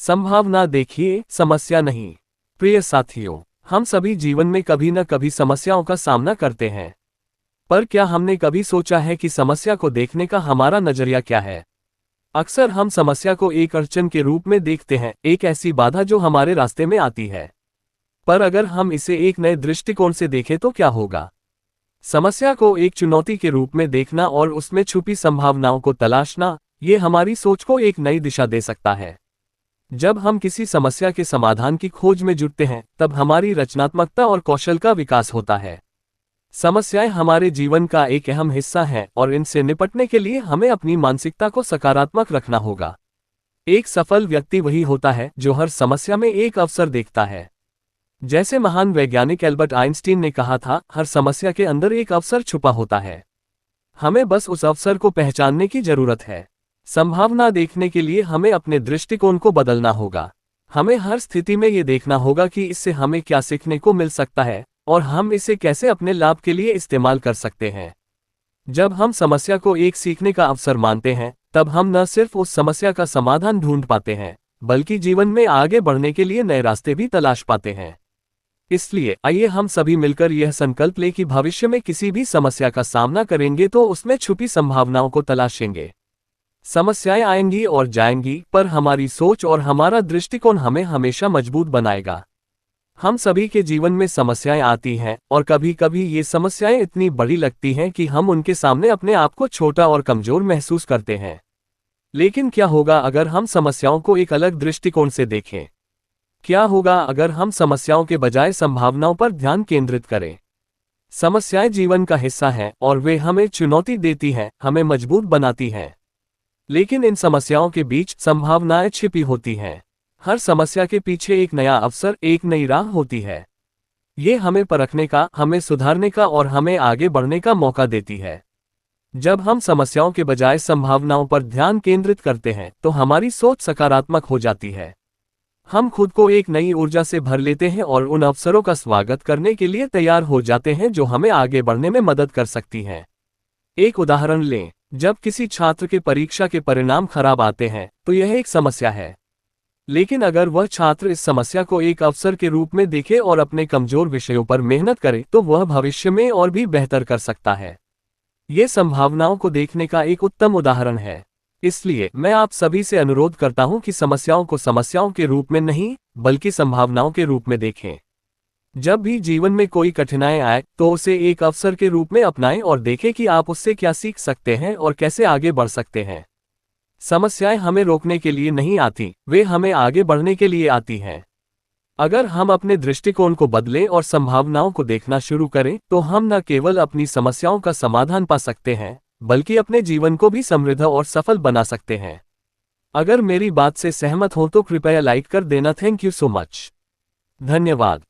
संभावना देखिए, समस्या नहीं। प्रिय साथियों, हम सभी जीवन में कभी न कभी समस्याओं का सामना करते हैं। पर क्या हमने कभी सोचा है कि समस्या को देखने का हमारा नजरिया क्या है? अक्सर हम समस्या को एक अड़चन के रूप में देखते हैं, एक ऐसी बाधा जो हमारे रास्ते में आती है। पर अगर हम इसे एक नए दृष्टिकोण से देखें तो क्या होगा? समस्या को एक चुनौती के रूप में देखना और उसमें छुपी संभावनाओं को तलाशना, ये हमारी सोच को एक नई दिशा दे सकता है। जब हम किसी समस्या के समाधान की खोज में जुटते हैं, तब हमारी रचनात्मकता और कौशल का विकास होता है। समस्याएं हमारे जीवन का एक अहम हिस्सा हैं और इनसे निपटने के लिए हमें अपनी मानसिकता को सकारात्मक रखना होगा। एक सफल व्यक्ति वही होता है जो हर समस्या में एक अवसर देखता है। जैसे महान वैज्ञानिक एल्बर्ट आइंस्टीन ने कहा था, हर समस्या के अंदर एक अवसर छुपा होता है। हमें बस उस अवसर को पहचानने की जरूरत है। संभावना देखने के लिए हमें अपने दृष्टिकोण को बदलना होगा। हमें हर स्थिति में ये देखना होगा कि इससे हमें क्या सीखने को मिल सकता है और हम इसे कैसे अपने लाभ के लिए इस्तेमाल कर सकते हैं। जब हम समस्या को एक सीखने का अवसर मानते हैं, तब हम न सिर्फ उस समस्या का समाधान ढूंढ पाते हैं, बल्कि जीवन में आगे बढ़ने के लिए नए रास्ते भी तलाश पाते हैं। इसलिए आइए हम सभी मिलकर यह संकल्प लें कि भविष्य में किसी भी समस्या का सामना करेंगे तो उसमें छुपी संभावनाओं को तलाशेंगे। समस्याएं आएंगी और जाएंगी, पर हमारी सोच और हमारा दृष्टिकोण हमें हमेशा मजबूत बनाएगा। हम सभी के जीवन में समस्याएं आती हैं और कभी कभी ये समस्याएं इतनी बड़ी लगती हैं कि हम उनके सामने अपने आप को छोटा और कमजोर महसूस करते हैं। लेकिन क्या होगा अगर हम समस्याओं को एक अलग दृष्टिकोण से देखें? क्या होगा अगर हम समस्याओं के बजाय संभावनाओं पर ध्यान केंद्रित करें? समस्याएं जीवन का हिस्सा हैं और वे हमें चुनौती देती हैं, हमें मजबूत बनाती हैं। लेकिन इन समस्याओं के बीच संभावनाएं छिपी होती हैं। हर समस्या के पीछे एक नया अवसर, एक नई राह होती है। ये हमें परखने का, हमें सुधारने का और हमें आगे बढ़ने का मौका देती है। जब हम समस्याओं के बजाय संभावनाओं पर ध्यान केंद्रित करते हैं, तो हमारी सोच सकारात्मक हो जाती है। हम खुद को एक नई ऊर्जा से भर लेते हैं और उन अवसरों का स्वागत करने के लिए तैयार हो जाते हैं जो हमें आगे बढ़ने में मदद कर सकती हैं। एक उदाहरण लें, जब किसी छात्र के परीक्षा के परिणाम खराब आते हैं, तो यह एक समस्या है। लेकिन अगर वह छात्र इस समस्या को एक अवसर के रूप में देखे और अपने कमजोर विषयों पर मेहनत करे, तो वह भविष्य में और भी बेहतर कर सकता है। ये संभावनाओं को देखने का एक उत्तम उदाहरण है। इसलिए मैं आप सभी से अनुरोध करता हूं कि समस्याओं को समस्याओं के रूप में नहीं, बल्कि संभावनाओं के रूप में देखें। जब भी जीवन में कोई कठिनाई आए, तो उसे एक अवसर के रूप में अपनाएं और देखें कि आप उससे क्या सीख सकते हैं और कैसे आगे बढ़ सकते हैं। समस्याएं हमें रोकने के लिए नहीं आती, वे हमें आगे बढ़ने के लिए आती हैं। अगर हम अपने दृष्टिकोण को बदलें और संभावनाओं को देखना शुरू करें, तो हम न केवल अपनी समस्याओं का समाधान पा सकते हैं, बल्कि अपने जीवन को भी समृद्ध और सफल बना सकते हैं। अगर मेरी बात से सहमत हो तो कृपया लाइक कर देना। Thank you so much. धन्यवाद।